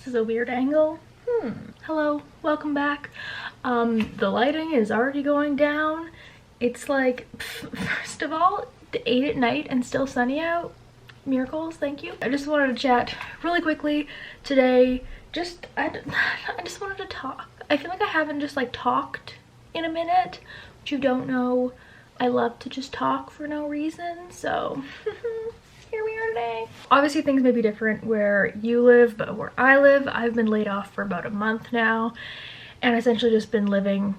This is a weird angle. Hello, welcome back. The lighting is already going down. It's like, first of all, 8 at night and still sunny out. Miracles, thank you. I just wanted to chat really quickly today. I just wanted to talk. I feel like I haven't just like talked in a minute. Which you don't know, I love to just talk for no reason, so here we are today. Obviously things may be different where you live, but where I live, I've been laid off for about a month now and essentially just been living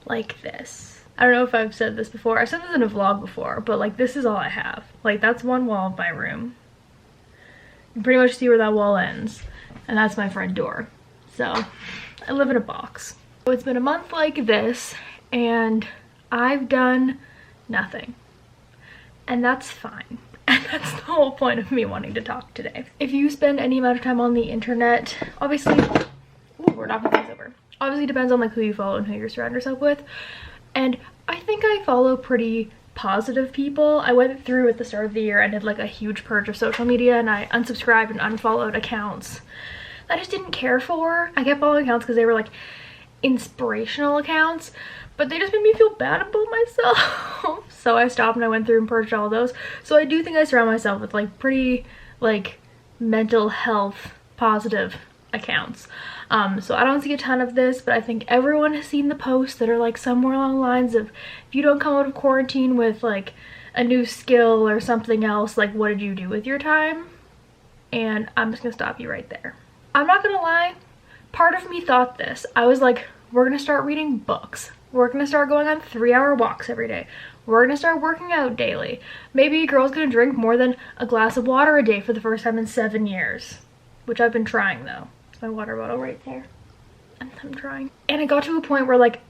like this. I don't know if I've said this before. I've said this in a vlog before, but like this is all I have. Like that's one wall of my room. You can pretty much see where that wall ends, and that's my front door. So I live in a box. So it's been a month like this and I've done nothing, and that's fine. And that's the whole point of me wanting to talk today. If you spend any amount of time on the internet, obviously, ooh, we're knocking things over. Obviously depends on like who you follow and who you surround yourself with. And I think I follow pretty positive people. I went through at the start of the year and did like a huge purge of social media, and I unsubscribed and unfollowed accounts that I just didn't care for. I kept following accounts because they were like inspirational accounts, but they just made me feel bad about myself. So I stopped and I went through and purged all of those. So I do think I surround myself with like pretty like mental health positive accounts. So I don't see a ton of this, but I think everyone has seen the posts that are like somewhere along the lines of, if you don't come out of quarantine with like a new skill or something else, like what did you do with your time? And I'm just gonna stop you right there. I'm not gonna lie, part of me thought this. I was like, we're gonna start reading books. We're gonna start going on 3-hour walks every day. We're gonna start working out daily. Maybe a girl's gonna drink more than a glass of water a day for the first time in 7 years. Which I've been trying though. It's my water bottle right there. I'm trying. And it got to a point where like,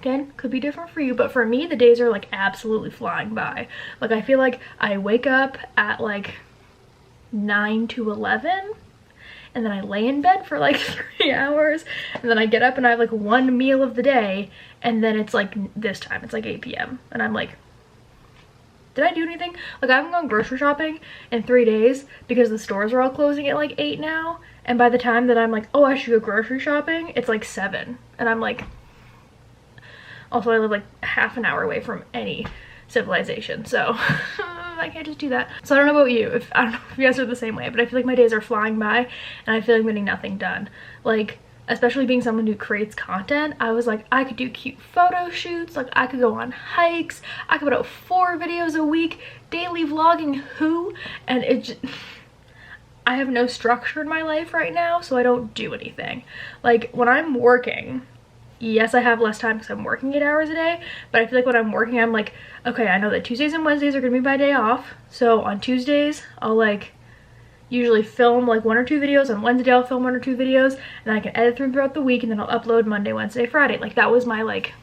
again, could be different for you, but for me the days are like absolutely flying by. Like I feel like I wake up at like 9 to 11. And then I lay in bed for like 3 hours, and then I get up and I have like one meal of the day, and then it's like this time, it's like 8 p.m. and I'm like, did I do anything? Like I haven't gone grocery shopping in 3 days because the stores are all closing at like 8 now, and by the time that I'm like, oh, I should go grocery shopping, it's like 7, and I'm like, also I live like half an hour away from any civilization, so I can't just do that. So I don't know about you, I don't know if you guys are the same way, but I feel like my days are flying by and I feel like I'm getting nothing done. Like, especially being someone who creates content, I was like, I could do cute photo shoots, like I could go on hikes, I could put out 4 videos a week, daily vlogging, who? And it just, I have no structure in my life right now, so I don't do anything. Like when I'm working, yes, I have less time because I'm working 8 hours a day, but I feel like when I'm working, I'm like, okay, I know that Tuesdays and Wednesdays are gonna be my day off. So on Tuesdays, I'll like usually film like 1 or 2 videos. On Wednesday, I'll film 1 or 2 videos, and then I can edit them throughout the week, and then I'll upload Monday, Wednesday, Friday. Like that was my like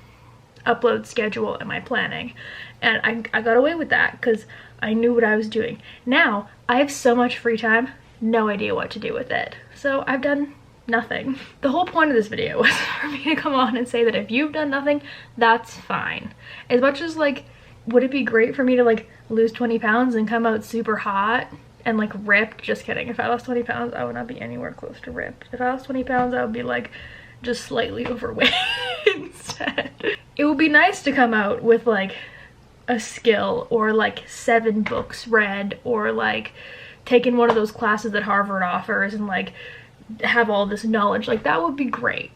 upload schedule and my planning. And I got away with that because I knew what I was doing. Now, I have so much free time, no idea what to do with it. So I've done nothing. The whole point of this video was for me to come on and say that if you've done nothing, that's fine. As much as like, would it be great for me to like lose 20 pounds and come out super hot and like ripped? Just kidding. If I lost 20 pounds, I would not be anywhere close to ripped. If I lost 20 pounds, I would be like just slightly overweight instead. It would be nice to come out with like a skill or like 7 books read, or like taking one of those classes that Harvard offers and like have all this knowledge. Like that would be great.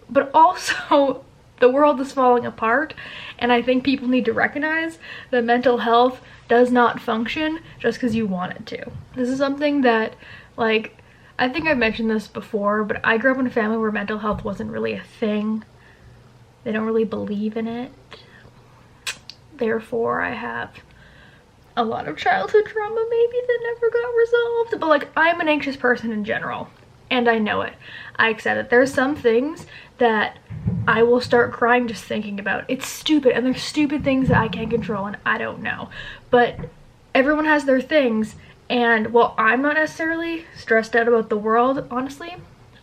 But also the world is falling apart, and I think people need to recognize that mental health does not function just because you want it to. This is something that, like, I think I've mentioned this before, but I grew up in a family where mental health wasn't really a thing. They don't really believe in it. Therefore, I have a lot of childhood trauma maybe that never got resolved. But like, I'm an anxious person in general, and I know it. I accept it. There's some things that I will start crying just thinking about. It's stupid, and there's stupid things that I can't control and I don't know. But everyone has their things, and while I'm not necessarily stressed out about the world, honestly,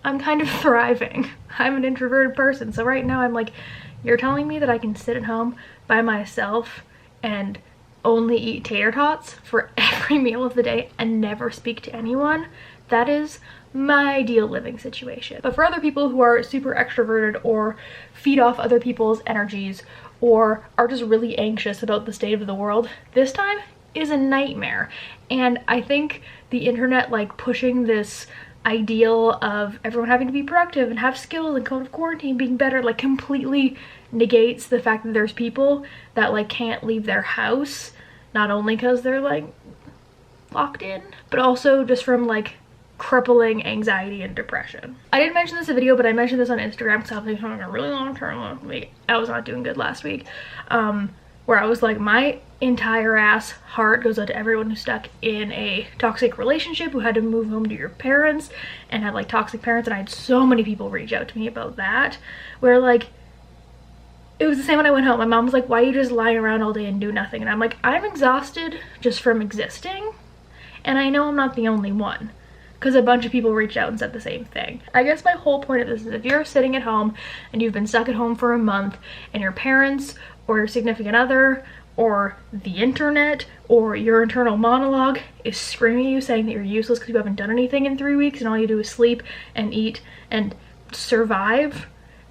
I'm kind of thriving. I'm an introverted person, so right now I'm like, you're telling me that I can sit at home by myself and only eat tater tots for every meal of the day and never speak to anyone? That is my ideal living situation. But for other people who are super extroverted or feed off other people's energies or are just really anxious about the state of the world, this time is a nightmare. And I think the internet like pushing this ideal of everyone having to be productive and have skills and come out of quarantine being better like completely negates the fact that there's people that like can't leave their house, not only because they're like locked in, but also just from like crippling anxiety and depression. I didn't mention this in a video, but I mentioned this on Instagram because I've been having a really long term week. I was not doing good last week, where I was like, my entire ass heart goes out to everyone who's stuck in a toxic relationship, who had to move home to your parents and had like toxic parents. And I had so many people reach out to me about that, where like it was the same when I went home. My mom was like, why are you just lying around all day and do nothing? And I'm like, I'm exhausted just from existing, and I know I'm not the only one, because a bunch of people reached out and said the same thing. I guess my whole point of this is, if you're sitting at home and you've been stuck at home for a month and your parents or your significant other or the internet or your internal monologue is screaming at you saying that you're useless because you haven't done anything in 3 weeks and all you do is sleep and eat and survive,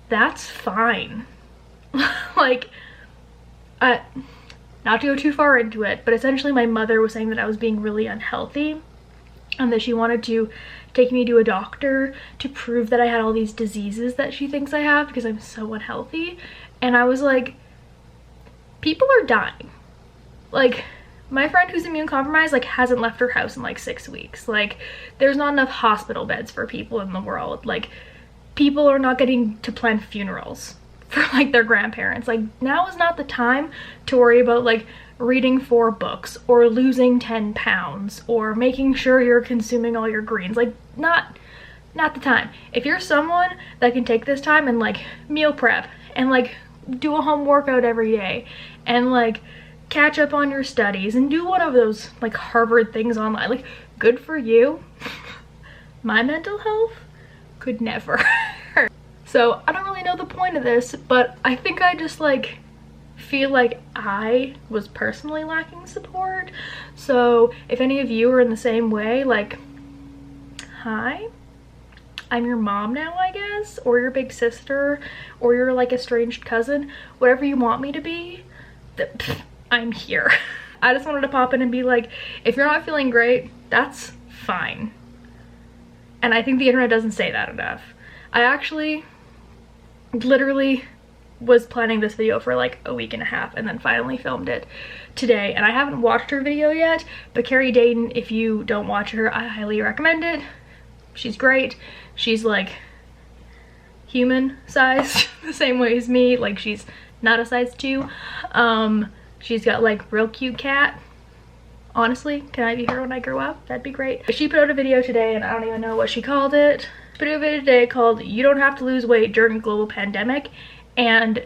that's fine. Like, not to go too far into it, but essentially my mother was saying that I was being really unhealthy and that she wanted to take me to a doctor to prove that I had all these diseases that she thinks I have because I'm so unhealthy. And I was like, people are dying. Like, my friend who's immune compromised like hasn't left her house in like 6 weeks. Like, there's not enough hospital beds for people in the world. Like, people are not getting to plan funerals for like their grandparents. Like, now is not the time to worry about like reading 4 books or losing 10 pounds or making sure you're consuming all your greens. Like, not the time. If you're someone that can take this time and like meal prep and like do a home workout every day and like catch up on your studies and do one of those like Harvard things online, like, good for you. My mental health could never. So I don't really know the point of this, but I think I just like feel like I was personally lacking support. So if any of you are in the same way, like, hi, I'm your mom now, I guess, or your big sister, or your like estranged cousin, whatever you want me to be, I'm here. I just wanted to pop in and be like, if you're not feeling great, that's fine. And I think the internet doesn't say that enough. I actually literally was planning this video for like a week and a half and then finally filmed it today, and I haven't watched her video yet, but Carrie Dayton, if you don't watch her, I highly recommend it. She's great. She's like human sized the same way as me. Like, she's not a size 2. She's got like real cute cat. Honestly, can I be her when I grow up? That'd be great. She put out a video today and I don't even know what she called it. She put out a video today called "You Don't Have to Lose Weight During a Global Pandemic," and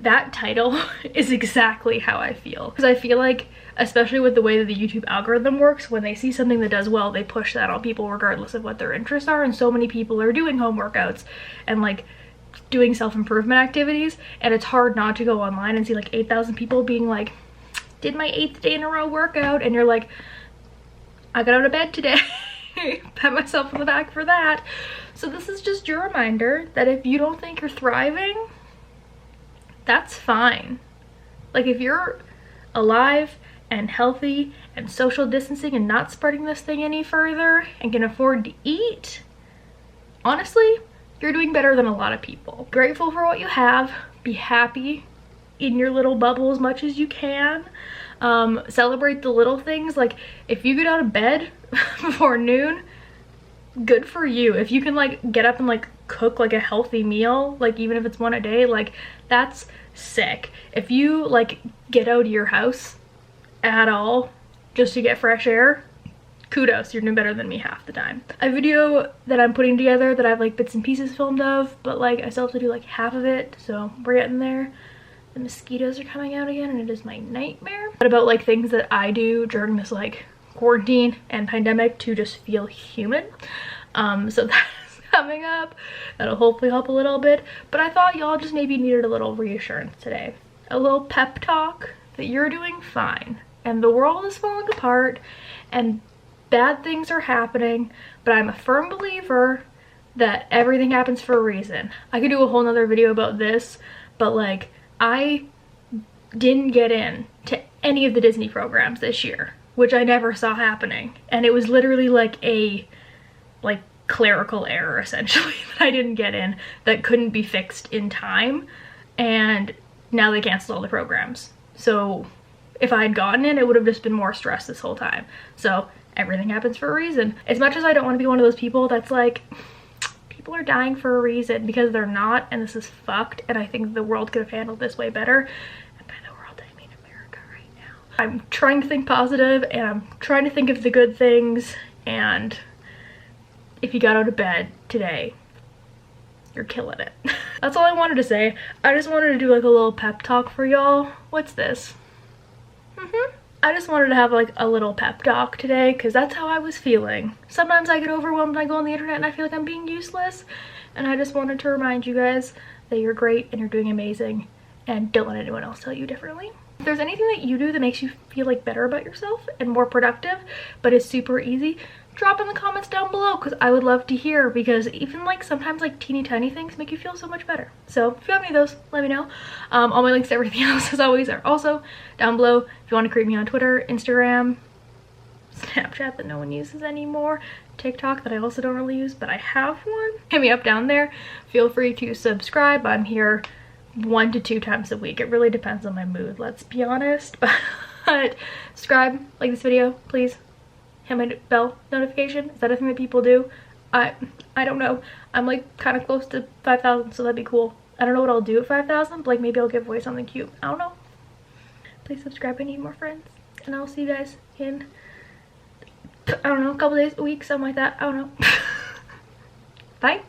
that title is exactly how I feel. Because I feel like, especially with the way that the YouTube algorithm works, when they see something that does well, they push that on people regardless of what their interests are, and so many people are doing home workouts and like doing self-improvement activities, and it's hard not to go online and see like 8,000 people being like, did my 8th day in a row workout, and you're like, I got out of bed today. Pat myself on the back for that. So this is just your reminder that if you don't think you're thriving, that's fine. Like, if you're alive and healthy and social distancing and not spreading this thing any further and can afford to eat, honestly, you're doing better than a lot of people. Grateful for what you have. Be happy in your little bubble as much as you can. Celebrate the little things. Like, if you get out of bed before noon, good for you. If you can like get up and like cook like a healthy meal, like even if it's one a day, like, that's sick. If you like get out of your house at all just to get fresh air, kudos, you're doing better than me half the time. A video that I'm putting together that I have like bits and pieces filmed of, but like I still have to do like half of it, so we're getting there. The mosquitoes are coming out again and it is my nightmare. But about like things that I do during this like quarantine and pandemic to just feel human. So that's coming up. That'll hopefully help a little bit. But I thought y'all just maybe needed a little reassurance today. A little pep talk that you're doing fine and the world is falling apart and bad things are happening, but I'm a firm believer that everything happens for a reason. I could do a whole nother video about this, but like, I didn't get in to any of the Disney programs this year, which I never saw happening. And it was literally like a clerical error essentially that I didn't get in, that couldn't be fixed in time, and now they canceled all the programs. So if I had gotten in, it would have just been more stress this whole time. So everything happens for a reason. As much as I don't want to be one of those people that's like, people are dying for a reason, because they're not, and this is fucked, and I think the world could have handled this way better. And by the world, I mean America right now. I'm trying to think positive, and I'm trying to think of the good things, and if you got out of bed today, you're killing it. That's all I wanted to say. I just wanted to do like a little pep talk for y'all. What's this? I just wanted to have like a little pep talk today, because that's how I was feeling. Sometimes I get overwhelmed when I go on the internet and I feel like I'm being useless, and I just wanted to remind you guys that you're great and you're doing amazing, and don't let anyone else tell you differently. If there's anything that you do that makes you feel like better about yourself and more productive, but is super easy, drop in the comments down below, because I would love to hear, because even like sometimes like teeny tiny things make you feel so much better. So if you have any of those, let me know. All my links to everything else as always are also down below. If you want to create me on Twitter, Instagram, Snapchat that no one uses anymore, TikTok that I also don't really use, but I have one, hit me up down there. Feel free to subscribe. I'm here 1 to 2 times a week. It really depends on my mood, let's be honest. But subscribe, like this video, please. Hit my bell notification. Is that a thing that people do? I don't know. I'm like kind of close to 5,000, so that'd be cool. I don't know what I'll do at 5,000, but like maybe I'll give away something cute. I don't know. Please subscribe. I need more friends, and I'll see you guys in, I don't know, a couple days, a week, something like that. I don't know. Bye.